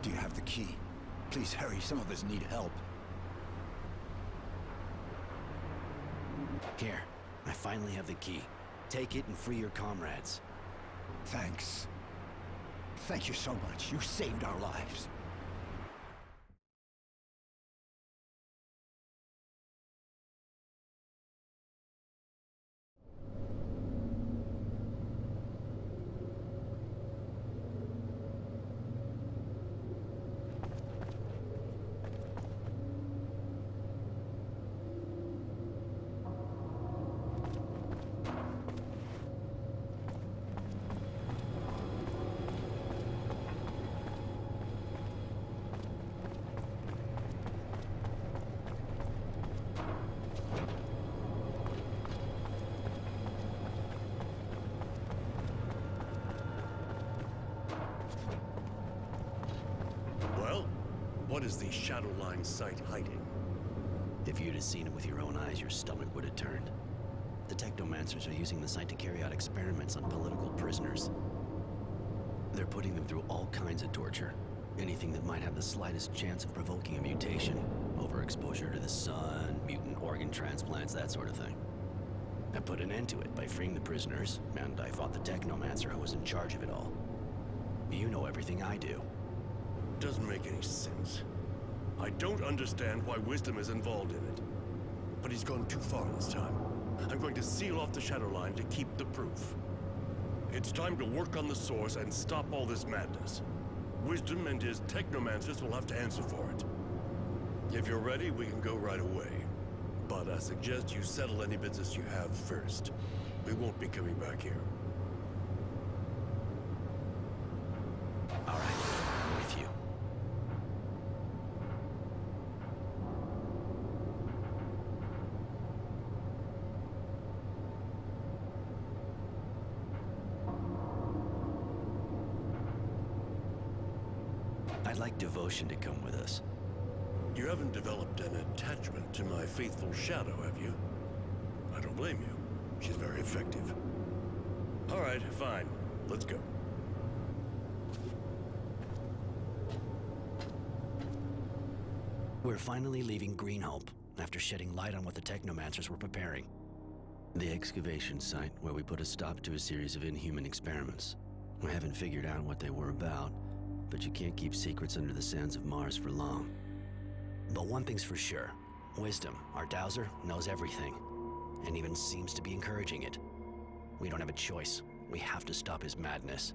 Do you have the key? Please hurry, some of us need help. Here, I finally have the key. Take it and free your comrades. Thanks. Thank you so much. You saved our lives. What is the Shadowline site hiding? If you'd have seen it with your own eyes, your stomach would have turned. The Technomancers are using the site to carry out experiments on political prisoners. They're putting them through all kinds of torture. Anything that might have the slightest chance of provoking a mutation. Overexposure to the sun, mutant organ transplants, that sort of thing. I put an end to it by freeing the prisoners, and I fought the Technomancer who was in charge of it all. You know everything I do. Doesn't make any sense. I don't understand why Wisdom is involved in it. But he's gone too far this time. I'm going to seal off the Shadowline to keep the proof. It's time to work on the source and stop all this madness. Wisdom and his Technomancers will have to answer for it. If you're ready, we can go right away. But I suggest you settle any business you have first. We won't be coming back here. All right, I'm with you. I'd like Devotion to come with us. You haven't developed an attachment to my faithful Shadow, have you? I don't blame you. She's very effective. All right, fine. Let's go. We're finally leaving Greenhope, after shedding light on what the Technomancers were preparing. The excavation site where we put a stop to a series of inhuman experiments. We haven't figured out what they were about, but you can't keep secrets under the sands of Mars for long. But one thing's for sure. Wisdom, our dowser, knows everything, and even seems to be encouraging it. We don't have a choice. We have to stop his madness.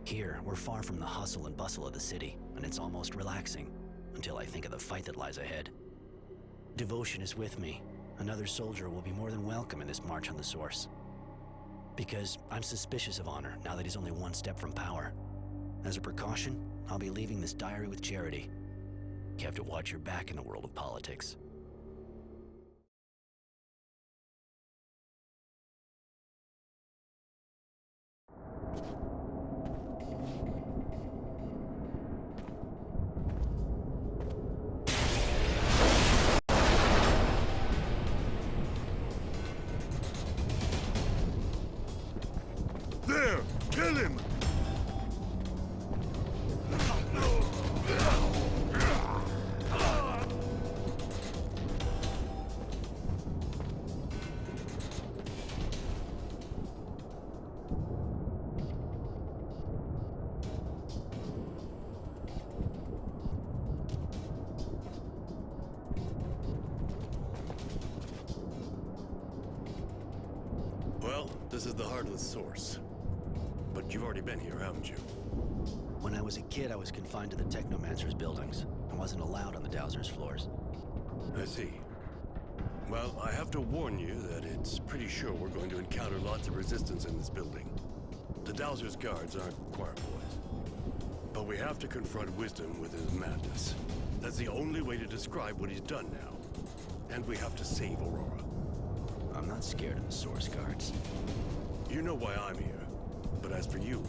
Here, we're far from the hustle and bustle of the city, and it's almost relaxing, until I think of the fight that lies ahead. Devotion is with me. Another soldier will be more than welcome in this march on the Source. Because I'm suspicious of Honor now that he's only one step from power. As a precaution, I'll be leaving this diary with Charity. You have to watch your back in the world of politics. There! Kill him! Well, this is the heart of the Source. But you've already been here, haven't you? When I was a kid, I was confined to the Technomancer's buildings. I wasn't allowed on the Dowser's floors. I see. Well, I have to warn you that it's pretty sure we're going to encounter lots of resistance in this building. The Dowser's guards aren't choir boys. But we have to confront Wisdom with his madness. That's the only way to describe what he's done now. And we have to save Aurora. I'm not scared of the Source guards. You know why I'm here. But as for you...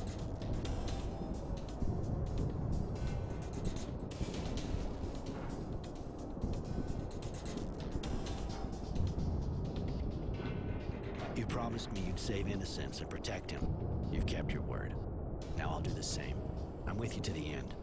You promised me you'd save innocents and protect him. You've kept your word. Now I'll do the same. I'm with you to the end.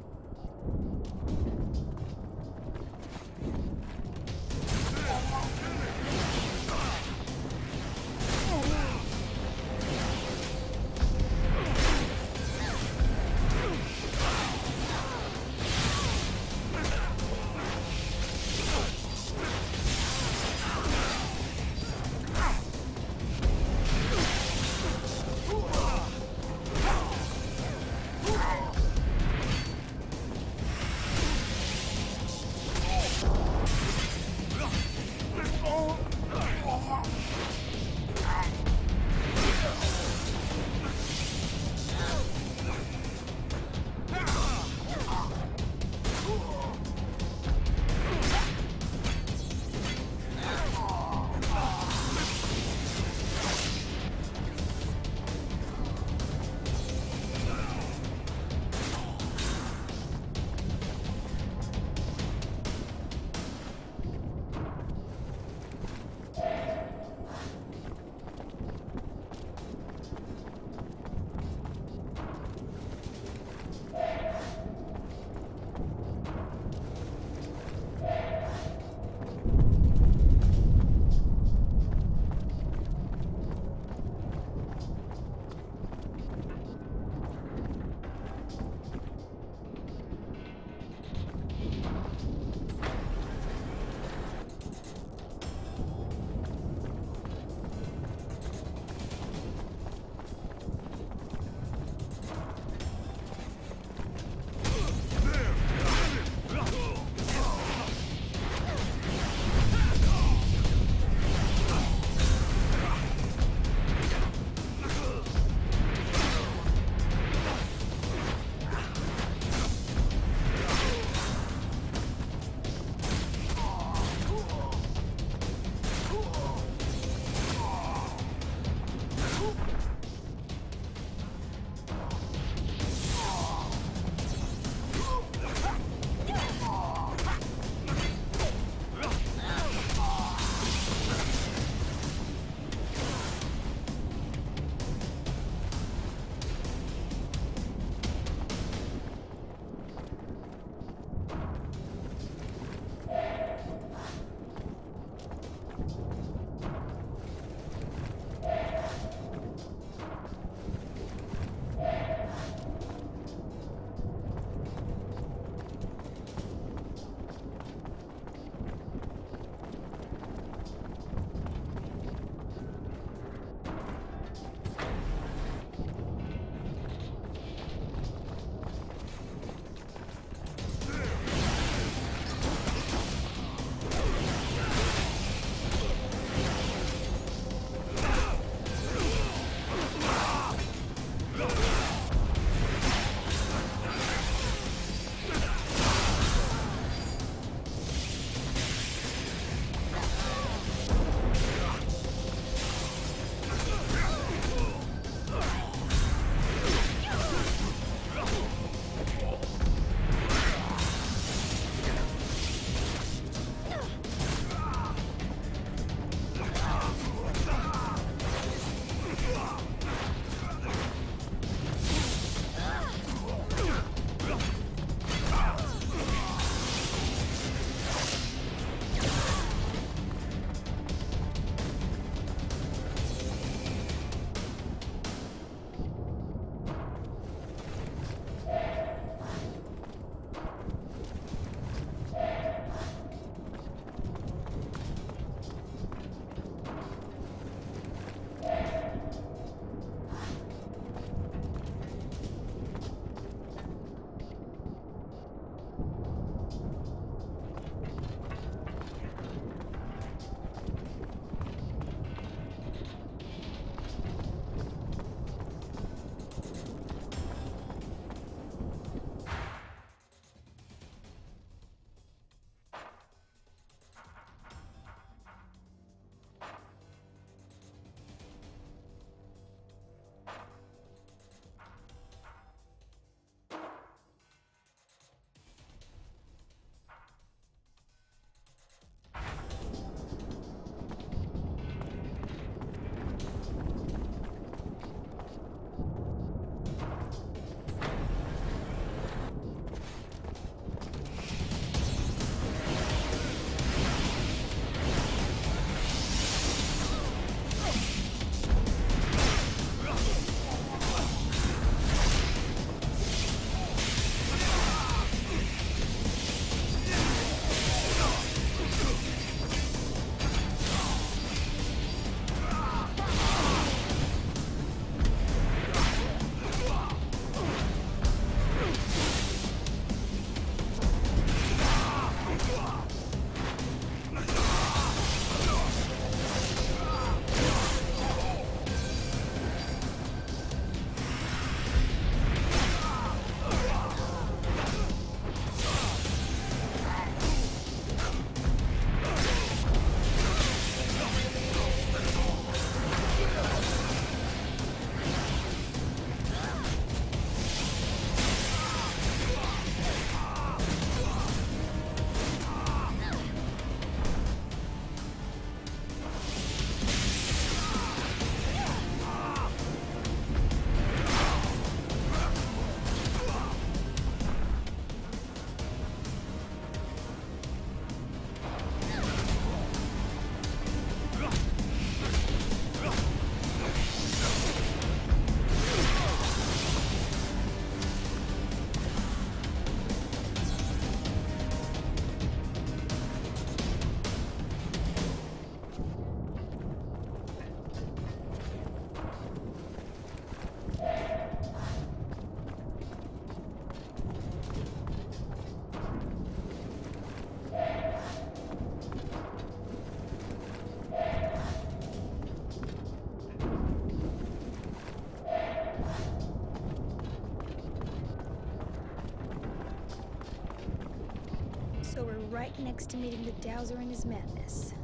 So we're right next to meeting the Dowser in his madness.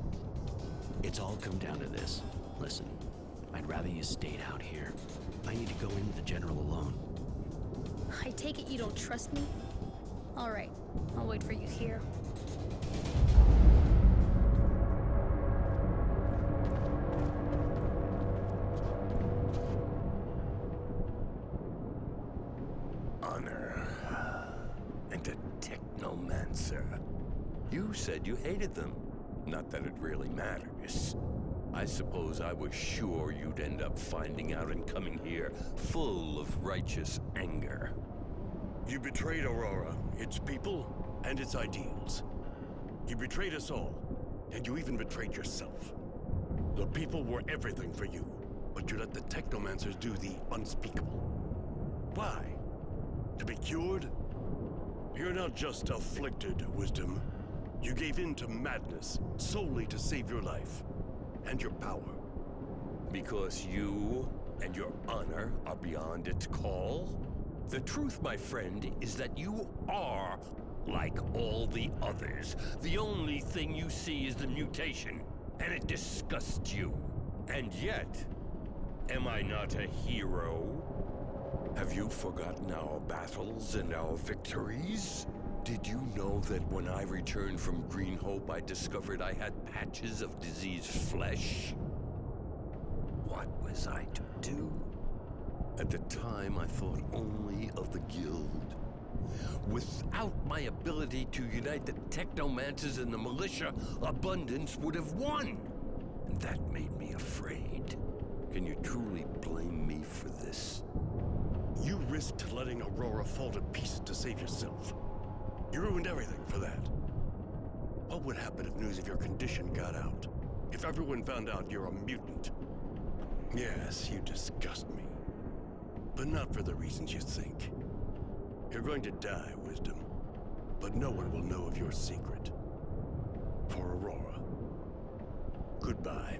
It's all come down to this. Listen, I'd rather you stayed out here. I need to go in with the General alone. I take it you don't trust me? All right, I'll wait for you here. Honor and a technomancer. You said you hated them. Not that it really matters. I suppose I was sure you'd end up finding out and coming here full of righteous anger. You betrayed Aurora, its people, and its ideals. You betrayed us all, and you even betrayed yourself. The people were everything for you, but you let the Technomancers do the unspeakable. Why? To be cured? You're not just afflicted, Wisdom. You gave in to madness solely to save your life and your power. Because you and your honor are beyond its call? The truth, my friend, is that you are like all the others. The only thing you see is the mutation, and it disgusts you. And yet, am I not a hero? Have you forgotten our battles and our victories? Did you know that when I returned from Green Hope, I discovered I had patches of diseased flesh? What was I to do? At the time, I thought only of the Guild. Without my ability to unite the Technomancers and the Militia, Abundance would have won. And that made me afraid. Can you truly blame me for this? You risked letting Aurora fall to pieces to save yourself. You ruined everything for that. What would happen if news of your condition got out? If everyone found out you're a mutant? Yes, you disgust me. But not for the reasons you think. You're going to die, Wisdom. But no one will know of your secret. For Aurora. Goodbye.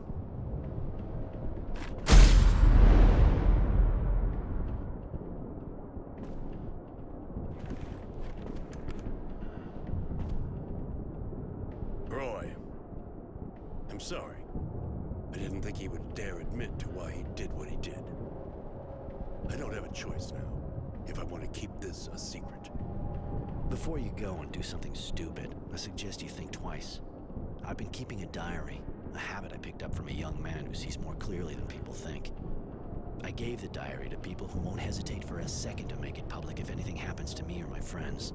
Roy. I'm sorry. I didn't think he would dare admit to why he did what he did. I don't have a choice now, if I want to keep this a secret. Before you go and do something stupid, I suggest you think twice. I've been keeping a diary, a habit I picked up from a young man who sees more clearly than people think. I gave the diary to people who won't hesitate for a second to make it public if anything happens to me or my friends.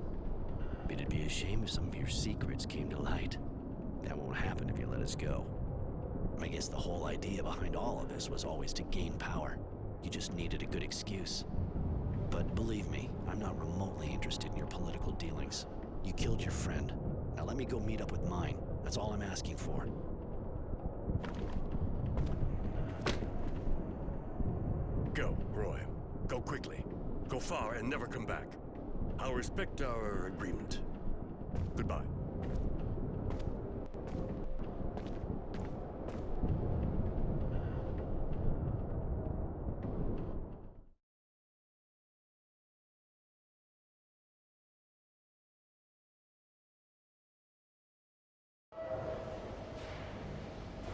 It'd be a shame if some of your secrets came to light. That won't happen if you let us go. I guess the whole idea behind all of this was always to gain power. You just needed a good excuse. But believe me, I'm not remotely interested in your political dealings. You killed your friend. Now let me go meet up with mine. That's all I'm asking for. Go, Roy. Go quickly. Go far and never come back. I'll respect our agreement. Goodbye.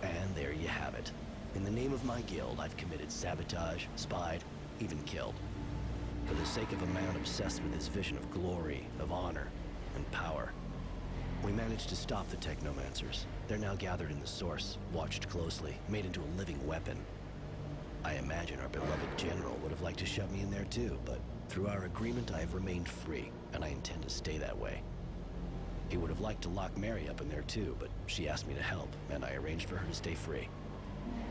And there you have it. In the name of my guild, I've committed sabotage, spied, even killed. For the sake of a man obsessed with his vision of glory, of honor, and power. We managed to stop the Technomancers. They're now gathered in the Source, watched closely, made into a living weapon. I imagine our beloved General would have liked to shove me in there too, but through our agreement I have remained free, and I intend to stay that way. He would have liked to lock Mary up in there too, but she asked me to help, and I arranged for her to stay free.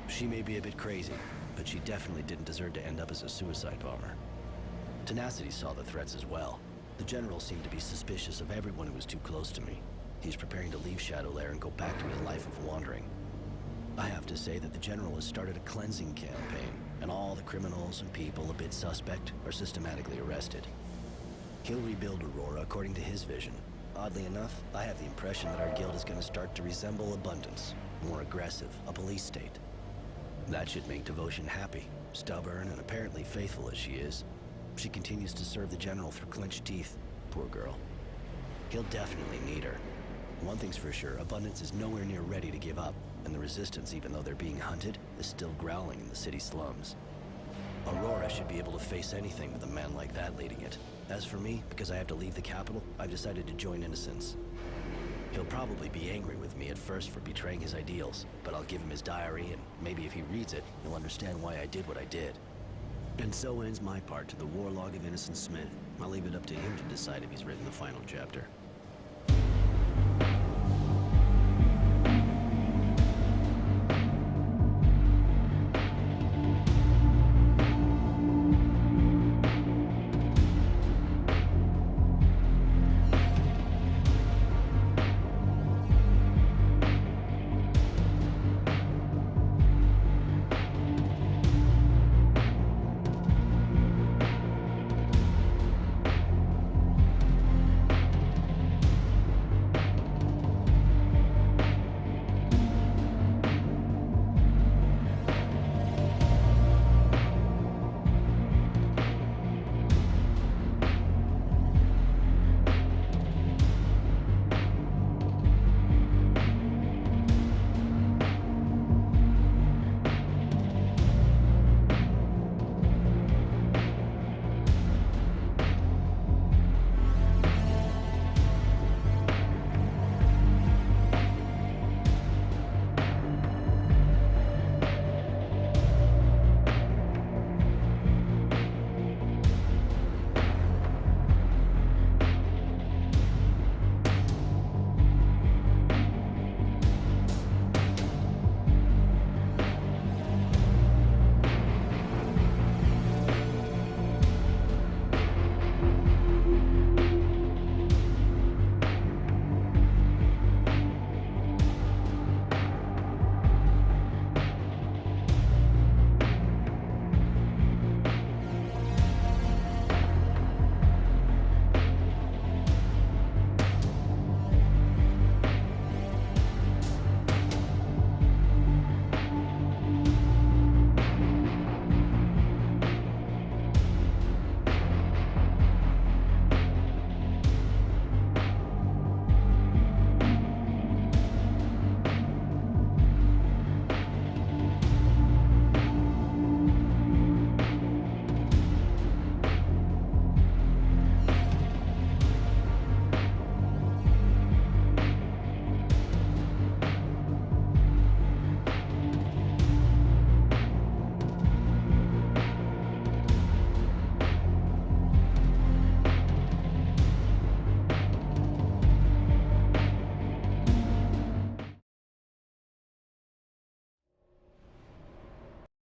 She may be a bit crazy, but she definitely didn't deserve to end up as a suicide bomber. Tenacity saw the threats as well. The General seemed to be suspicious of everyone who was too close to me. He's preparing to leave Shadowlair and go back to his life of wandering. I have to say that the General has started a cleansing campaign, and all the criminals and people a bit suspect are systematically arrested. He'll rebuild Aurora according to his vision. Oddly enough, I have the impression that our guild is going to start to resemble Abundance. More aggressive, a police state. That should make Devotion happy. Stubborn and apparently faithful as she is, she continues to serve the General through clenched teeth. Poor girl. He'll definitely need her. One thing's for sure, Abundance is nowhere near ready to give up, and the Resistance, even though they're being hunted, is still growling in the city slums. Aurora should be able to face anything with a man like that leading it. As for me, because I have to leave the capital, I've decided to join Innocence. He'll probably be angry with me at first for betraying his ideals, but I'll give him his diary, and maybe if he reads it, he'll understand why I did what I did. And so ends my part to the War Log of Innocent Smith. I'll leave it up to him to decide if he's written the final chapter.